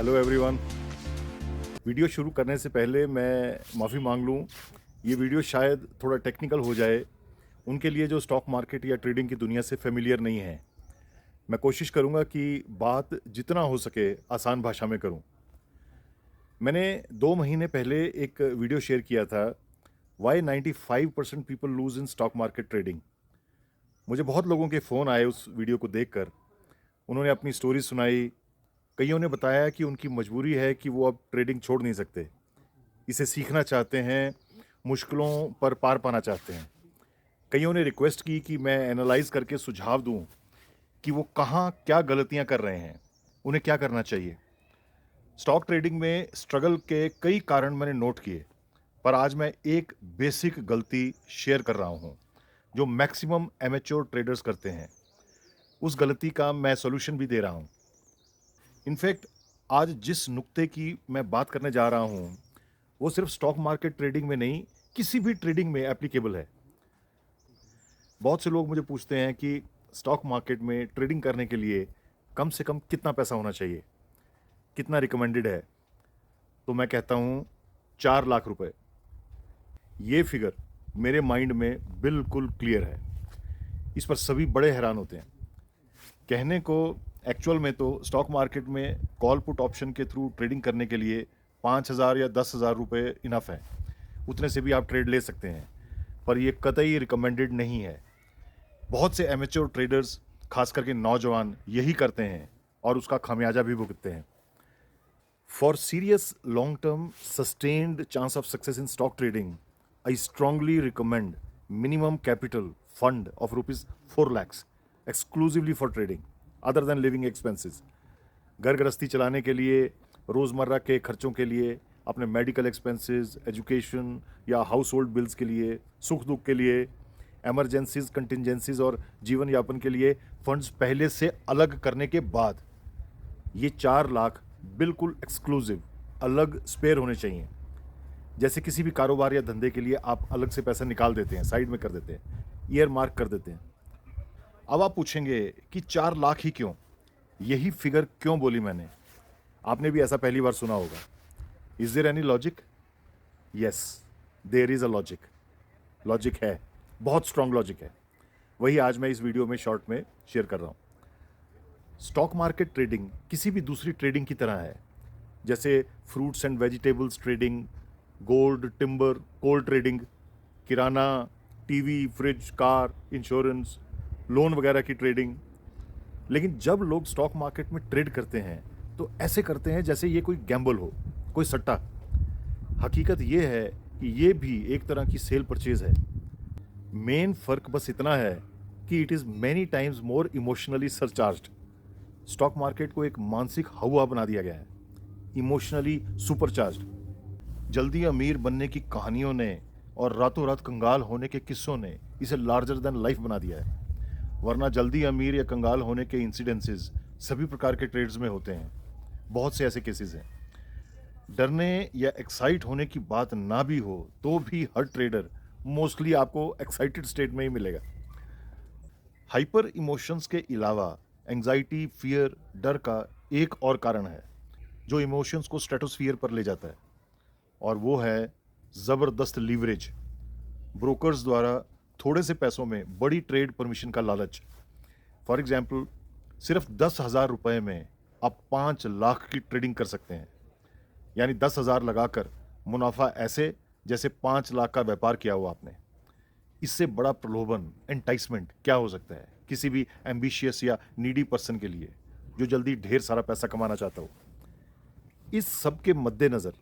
Hello everyone. Video शुरू करने से पहले मैं माफ़ी मांग लूँ। ये वीडियो शायद थोड़ा टेक्निकल हो जाए उनके लिए जो स्टॉक मार्केट या ट्रेडिंग की दुनिया से फेमिलियर नहीं है। मैं कोशिश करूँगा कि बात जितना हो सके आसान भाषा में करूँ। मैंने 2 महीने पहले एक वीडियो शेयर किया था, why 95% people lose in stock market trading. मुझे बहुत लोगों के फ़ोन आए उस वीडियो को देखकर। उन्होंने अपनी स्टोरी सुनाई। कईयों ने बताया कि उनकी मजबूरी है कि वो अब ट्रेडिंग छोड़ नहीं सकते। इसे सीखना चाहते हैं, मुश्किलों पर पार पाना चाहते हैं। कईयों ने रिक्वेस्ट की कि मैं एनालाइज़ करके सुझाव दूँ कि वो कहाँ क्या गलतियाँ कर रहे हैं, उन्हें क्या करना चाहिए। स्टॉक ट्रेडिंग में स्ट्रगल के कई कारण मैंने नोट किए, पर आज मैं एक बेसिक गलती शेयर कर रहा हूँ, जो मैक्सिमम एमेच्योर ट्रेडर्स करते हैं। उस गलती का मैं सॉल्यूशन भी दे रहा हूँ। इनफैक्ट आज जिस नुक्ते की मैं बात करने जा रहा हूँ, वो सिर्फ स्टॉक मार्केट ट्रेडिंग में नहीं, किसी भी ट्रेडिंग में एप्लीकेबल है। बहुत से लोग मुझे पूछते हैं कि स्टॉक मार्केट में ट्रेडिंग करने के लिए कम से कम कितना पैसा होना चाहिए, कितना रिकमेंडेड है? तो मैं कहता हूँ 4 लाख रुपए। ये फिगर मेरे माइंड में बिल्कुल क्लियर है। इस पर सभी बड़े हैरान होते हैं। कहने को एक्चुअल में तो स्टॉक मार्केट में कॉल पुट ऑप्शन के थ्रू ट्रेडिंग करने के लिए 5,000 या 10,000 रुपये इनफ है। उतने से भी आप ट्रेड ले सकते हैं, पर ये कतई रिकमेंडेड नहीं है। बहुत से एमेच्योर ट्रेडर्स, खास करके नौजवान, यही करते हैं और उसका खामियाजा भी भुगतते हैं। For serious long term sustained chance of success in stock trading, I strongly recommend minimum capital fund of rupees 4 lakhs exclusively for trading other than living expenses. घर गृहस्थी चलाने के लिए, रोज़मर्रा के खर्चों के लिए, अपने मेडिकल एक्सपेंसेस, एजुकेशन या हाउस होल्ड बिल्स के लिए, सुख दुख के लिए, एमरजेंसीज, कंटिजेंसीज और जीवन यापन के लिए फंड्स पहले से अलग करने के बाद ये 4 लाख बिल्कुल एक्सक्लूसिव अलग स्पेयर होने चाहिए। जैसे किसी भी कारोबार या धंधे के लिए आप अलग से पैसा निकाल देते हैं, साइड में कर देते हैं, ईयर मार्क कर देते हैं। अब आप पूछेंगे कि 4 लाख ही क्यों? यही फिगर क्यों बोली मैंने? आपने भी ऐसा पहली बार सुना होगा। Is there any logic? Yes, there is a logic. Logic है, बहुत स्ट्रांग लॉजिक है। वही आज मैं इस वीडियो में शॉर्ट में शेयर कर रहा हूँ। स्टॉक मार्केट ट्रेडिंग किसी भी दूसरी ट्रेडिंग की तरह है, जैसे fruits and vegetables trading, gold, timber, coal trading, किराना, TV, fridge, car, insurance, loan वगैरह की ट्रेडिंग। लेकिन जब लोग स्टॉक मार्केट में ट्रेड करते हैं तो ऐसे करते हैं जैसे ये कोई गैम्बल हो, कोई सट्टा। हकीकत ये है कि ये भी एक तरह की सेल परचेज है। मेन फर्क बस इतना है कि it is many times more emotionally surcharged. Stock market को एक मानसिक हवा बना दिया गया है, इमोशनली सुपरचार्ज्ड। जल्दी अमीर बनने की कहानियों ने और रातों रात कंगाल होने के किस्सों ने इसे लार्जर देन लाइफ बना दिया है। वरना जल्दी अमीर या कंगाल होने के इंसिडेंसेस सभी प्रकार के ट्रेड्स में होते हैं। बहुत से ऐसे केसेस हैं। डरने या एक्साइट होने की बात ना भी हो तो भी हर ट्रेडर मोस्टली आपको एक्साइटेड स्टेट में ही मिलेगा। हाइपर इमोशंस के अलावा एंजाइटी, फियर, डर का एक और कारण है जो इमोशंस को स्ट्रेटोस्फियर पर ले जाता है, और वो है ज़बरदस्त लीवरेज। ब्रोकर्स द्वारा थोड़े से पैसों में बड़ी ट्रेड परमिशन का लालच। फॉर एग्जाम्पल, सिर्फ 10,000 रुपये में आप 5 लाख की ट्रेडिंग कर सकते हैं। यानी 10,000 लगाकर मुनाफा ऐसे जैसे 5 लाख का व्यापार किया हो आपने। इससे बड़ा प्रलोभन, एंटाइसमेंट क्या हो सकता है किसी भी एम्बिशियस या नीडी पर्सन के लिए जो जल्दी ढेर सारा पैसा कमाना चाहता हो। इस सब के मद्देनज़र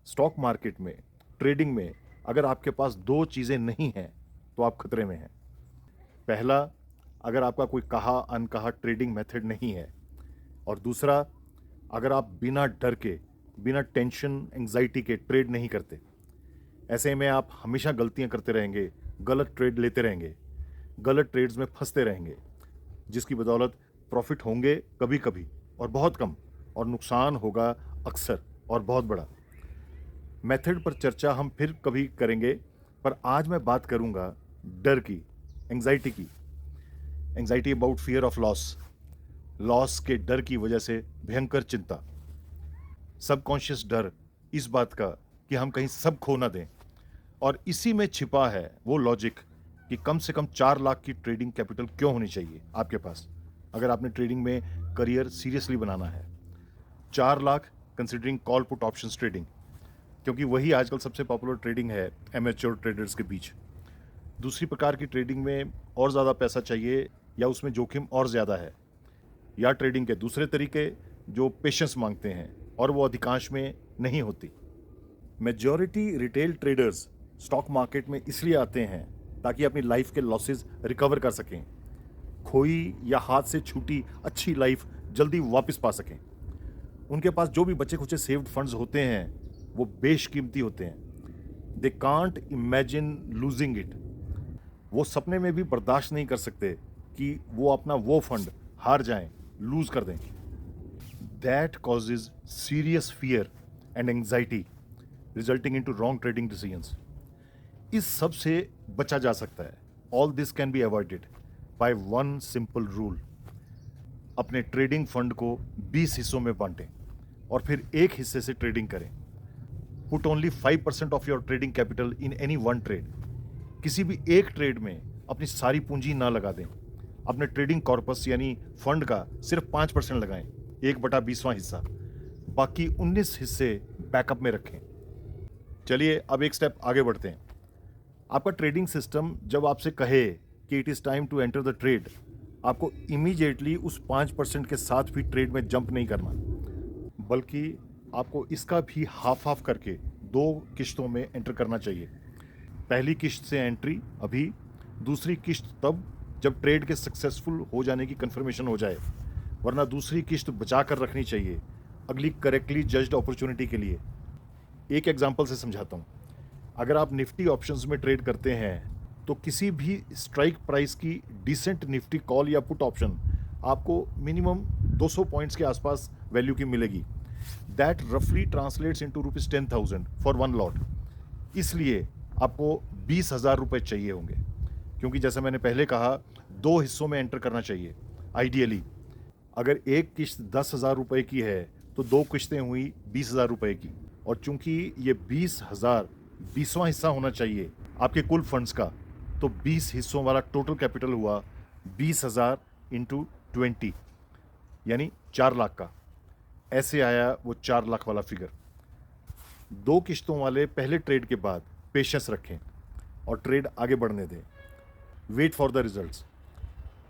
स्टॉक मार्केट में, ट्रेडिंग में अगर आपके पास 2 चीज़ें नहीं हैं तो आप खतरे में हैं। पहला, अगर आपका कोई कहा अनकहा ट्रेडिंग मेथड नहीं है, और दूसरा, अगर आप बिना डर के, बिना टेंशन, एंग्जाइटी के ट्रेड नहीं करते। ऐसे में आप हमेशा गलतियां करते रहेंगे, गलत ट्रेड लेते रहेंगे, गलत ट्रेड्स में फंसते रहेंगे, जिसकी बदौलत प्रॉफिट होंगे कभी कभी और बहुत कम, और नुकसान होगा अक्सर और बहुत बड़ा। मेथड पर चर्चा हम फिर कभी करेंगे, पर आज मैं बात करूंगा डर की, एंग्जाइटी की। Anxiety about fear of loss, loss के डर की वजह से भयंकर चिंता। सबकॉन्शियस डर इस बात का कि हम कहीं सब खो ना दें। और इसी में छिपा है वो लॉजिक कि कम से कम 4 लाख की ट्रेडिंग कैपिटल क्यों होनी चाहिए आपके पास, अगर आपने ट्रेडिंग में करियर सीरियसली बनाना है। 4 lakh considering call put options trading, क्योंकि वही आजकल सबसे पॉपुलर ट्रेडिंग है एमेच्योर ट्रेडर्स के बीच। दूसरी प्रकार की ट्रेडिंग में और ज़्यादा पैसा चाहिए या उसमें जोखिम और ज़्यादा है, या ट्रेडिंग के दूसरे तरीके जो पेशेंस मांगते हैं और वो अधिकांश में नहीं होती। Majority retail traders stock market में इसलिए आते हैं ताकि अपनी लाइफ के लॉसेस रिकवर कर सकें, खोई या हाथ से छूटी अच्छी लाइफ जल्दी वापस पा सकें। उनके पास जो भी बचे खुचे सेव्ड फंड्स होते हैं वो बेशकीमती होते हैं। They can't imagine losing it. वो सपने में भी बर्दाश्त नहीं कर सकते कि वो अपना वो फंड हार जाएं, लूज कर दें। That causes serious fear and anxiety resulting into wrong trading decisions. इस सब से बचा जा सकता है। All this can be avoided by one simple rule. अपने ट्रेडिंग फंड को 20 हिस्सों में बांटें और फिर एक हिस्से से ट्रेडिंग करें। Put only 5% of your trading capital in any one trade. किसी भी एक ट्रेड में अपनी सारी पूंजी ना लगा दें। अपने ट्रेडिंग कॉर्पस यानी फंड का सिर्फ 5% लगाएं, 1/20वां हिस्सा। बाकी 19 हिस्से बैकअप में रखें। चलिए अब एक स्टेप आगे बढ़ते हैं। आपका ट्रेडिंग सिस्टम जब आपसे कहे कि it is time to enter the trade, आपको इमीडिएटली उस 5% के साथ भी ट्रेड में जंप नहीं करना, बल्कि आपको इसका भी हाफ हाफ करके 2 किश्तों में एंटर करना चाहिए। पहली किश्त से एंट्री अभी, दूसरी किश्त तब जब ट्रेड के सक्सेसफुल हो जाने की कंफर्मेशन हो जाए, वरना दूसरी किश्त बचा कर रखनी चाहिए अगली करेक्टली जज्ड अपॉर्चुनिटी के लिए। एक एग्जांपल से समझाता हूँ। अगर आप निफ्टी ऑप्शंस में ट्रेड करते हैं तो किसी भी स्ट्राइक प्राइस की डिसेंट निफ्टी कॉल या पुट ऑप्शन आपको मिनिमम 200 पॉइंट्स के आसपास वैल्यू की मिलेगी। दैट रफली translates into ₹10,000 for one lot. इसलिए आपको 20,000 रुपये चाहिए होंगे, क्योंकि जैसा मैंने पहले कहा 2 हिस्सों में एंटर करना चाहिए आइडियली। अगर एक किश्त 10,000 रुपये की है तो 2 किश्तें हुई 20,000 रुपये की, और चूंकि ये 20,000 20वां हिस्सा होना चाहिए आपके कुल फंड्स का, तो 20 हिस्सों वाला टोटल कैपिटल हुआ 20,000 इंटू 20 यानी 4 लाख का। ऐसे आया वो 4 लाख वाला फिगर। 2 किश्तों वाले पहले ट्रेड के बाद पेशेंस रखें और ट्रेड आगे बढ़ने दें। Wait for the results.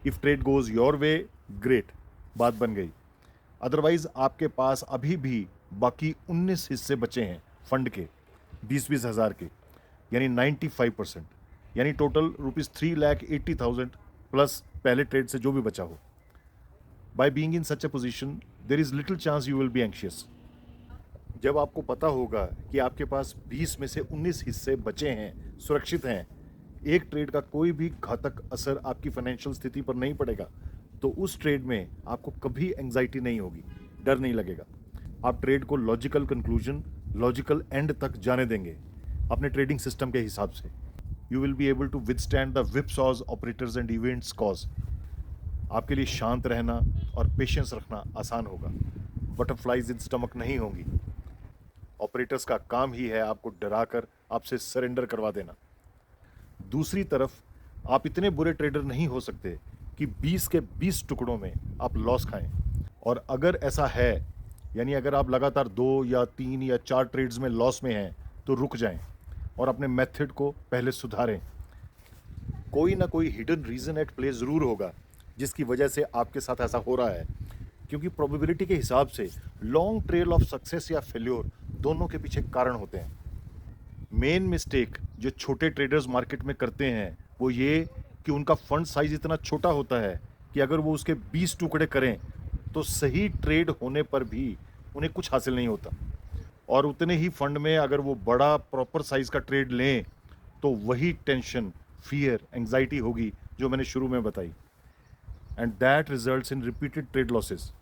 If trade goes your way, great, बात बन गई। अदरवाइज आपके पास अभी भी बाकी 19 हिस्से बचे हैं फंड के 20-20 हज़ार के, यानी 95%, यानी टोटल ₹3,80,000 प्लस पहले ट्रेड से जो भी बचा हो। By being in such a position there is little chance you will be anxious. जब आपको पता होगा कि आपके पास 20 में से 19 हिस्से बचे हैं, सुरक्षित हैं, एक ट्रेड का कोई भी घातक असर आपकी फाइनेंशियल स्थिति पर नहीं पड़ेगा, तो उस ट्रेड में आपको कभी एंग्जाइटी नहीं होगी, डर नहीं लगेगा। आप ट्रेड को लॉजिकल कंक्लूजन, लॉजिकल एंड तक जाने देंगे अपने ट्रेडिंग सिस्टम के हिसाब से। You will be able to withstand the whipsaws operators and events cause. आपके लिए शांत रहना और पेशेंस रखना आसान होगा। बटरफ्लाइज इन स्टमक नहीं होंगी। ऑपरेटर्स का काम ही है आपको डराकर आपसे सरेंडर करवा देना। दूसरी तरफ आप इतने बुरे ट्रेडर नहीं हो सकते कि 20 के 20 टुकड़ों में आप लॉस खाएं। और अगर ऐसा है, यानी अगर आप लगातार 2 या 3 या 4 ट्रेड्स में लॉस में हैं, तो रुक जाएं और अपने मेथड को पहले सुधारें। कोई ना कोई हिडन रीज़न एट प्ले ज़रूर होगा जिसकी वजह से आपके साथ ऐसा हो रहा है, क्योंकि प्रोबेबिलिटी के हिसाब से लॉन्ग ट्रेल ऑफ सक्सेस या फेल्योर दोनों के पीछे कारण होते हैं। मेन मिस्टेक जो छोटे ट्रेडर्स मार्केट में करते हैं वो ये कि उनका फंड साइज इतना छोटा होता है कि अगर वो उसके 20 टुकड़े करें तो सही ट्रेड होने पर भी उन्हें कुछ हासिल नहीं होता, और उतने ही फंड में अगर वो बड़ा प्रॉपर साइज का ट्रेड लें तो वही टेंशन, फियर, एंग्जाइटी होगी जो मैंने शुरू में बताई, and that results in repeated trade losses.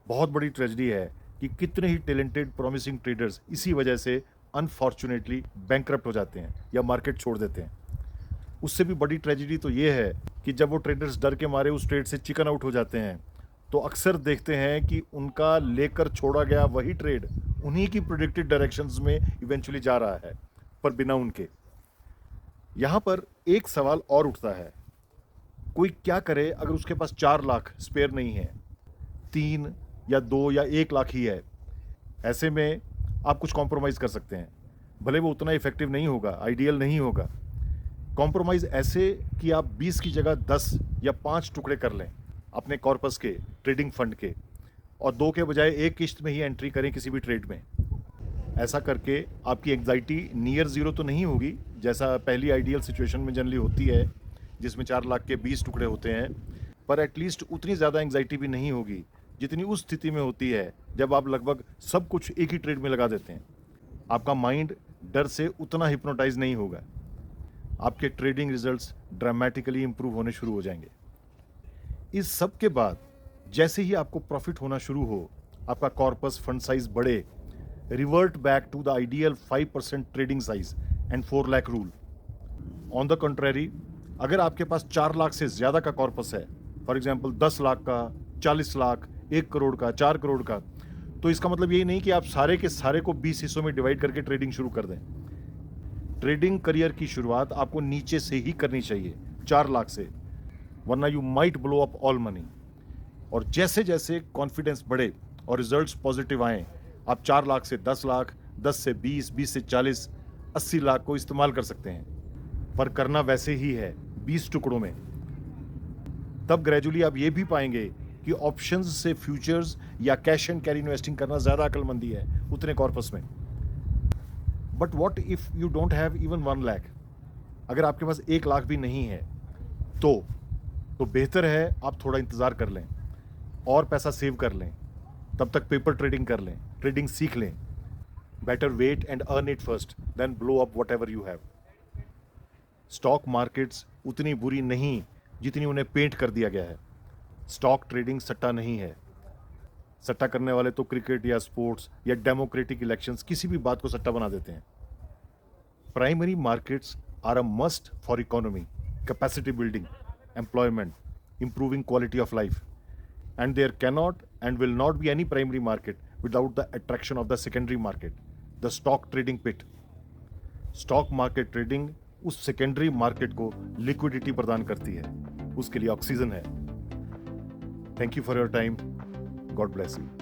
बहुत बड़ी ट्रेजेडी है कि कितने ही टैलेंटेड प्रॉमिसिंग ट्रेडर्स इसी वजह से अनफॉर्चुनेटली बैंकरप्ट हो जाते हैं या मार्केट छोड़ देते हैं। उससे भी बड़ी ट्रेजेडी तो ये है कि जब वो ट्रेडर्स डर के मारे उस ट्रेड से चिकन आउट हो जाते हैं तो अक्सर देखते हैं कि उनका लेकर छोड़ा गया वही ट्रेड उन्हीं की प्रेडिक्टेड डायरेक्शंस में इवेंचुअली जा रहा है, पर बिना उनके। यहां पर एक सवाल और उठता है, कोई क्या करे अगर उसके पास 4 लाख स्पेयर नहीं है, 3 या 2 या 1 लाख ही है। ऐसे में आप कुछ कॉम्प्रोमाइज़ कर सकते हैं, भले वो उतना इफेक्टिव नहीं होगा, आइडियल नहीं होगा। कॉम्प्रोमाइज़ ऐसे कि आप 20 की जगह 10 या 5 टुकड़े कर लें अपने कॉर्पस के, ट्रेडिंग फंड के, और 2 के बजाय 1 किश्त में ही एंट्री करें किसी भी ट्रेड में। ऐसा करके आपकी एंग्जाइटी नियर ज़ीरो तो नहीं होगी, जैसा पहली आइडियल सिचुएशन में जनरली होती है, जिसमें 4 लाख के 20 टुकड़े होते हैं, पर एटलीस्ट उतनी ज़्यादा एंग्जाइटी भी नहीं होगी जितनी उस स्थिति में होती है जब आप लगभग सब कुछ एक ही ट्रेड में लगा देते हैं। आपका माइंड डर से उतना हिप्नोटाइज नहीं होगा। आपके ट्रेडिंग रिजल्ट्स ड्रामेटिकली इंप्रूव होने शुरू हो जाएंगे। इस सब के बाद जैसे ही आपको प्रॉफिट होना शुरू हो, आपका कॉर्पस फंड साइज बढ़े, revert back to the ideal 5% trading size and 4 lakh rule. On the contrary, अगर आपके पास 4 लाख से ज्यादा का कॉर्पस है, फॉर एग्जाम्पल 10 लाख का, 40 लाख, 1 करोड़ का, 4 करोड़ का, तो इसका मतलब यही नहीं कि आप सारे के सारे को 20 हिस्सों में डिवाइड करके ट्रेडिंग शुरू कर दें। ट्रेडिंग करियर की शुरुआत आपको नीचे से ही करनी चाहिए, 4 लाख से, वरना you might blow up all money. और जैसे जैसे कॉन्फिडेंस बढ़े और रिजल्ट्स पॉजिटिव आए, आप 4 लाख से 10 लाख, 10 से 20, 20 से 40, 80 लाख को इस्तेमाल कर सकते हैं, पर करना वैसे ही है, 20 टुकड़ों में। तब ग्रेजुअली आप ये भी पाएंगे कि ऑप्शंस से फ्यूचर्स या कैश एंड कैरी इन्वेस्टिंग करना ज़्यादा अक्लमंदी है उतने कॉर्पस में। But what if you don't have even 1 lakh? अगर आपके पास 1 लाख भी नहीं है तो बेहतर है आप थोड़ा इंतज़ार कर लें और पैसा सेव कर लें, तब तक पेपर ट्रेडिंग कर लें, ट्रेडिंग सीख लें। Better wait and earn it first then blow up whatever you have. Stock markets उतनी बुरी नहीं जितनी उन्हें पेंट कर दिया गया है। स्टॉक ट्रेडिंग सट्टा नहीं है। सट्टा करने वाले तो क्रिकेट या स्पोर्ट्स या डेमोक्रेटिक इलेक्शंस, किसी भी बात को सट्टा बना देते हैं। Primary markets are a must for economy, capacity building, employment, improving quality of life, and there cannot and will not be any primary market without the attraction of the secondary market, the stock trading pit. Stock market trading उस secondary market को liquidity प्रदान करती है, उसके लिए oxygen है। Thank you for your time. God bless you.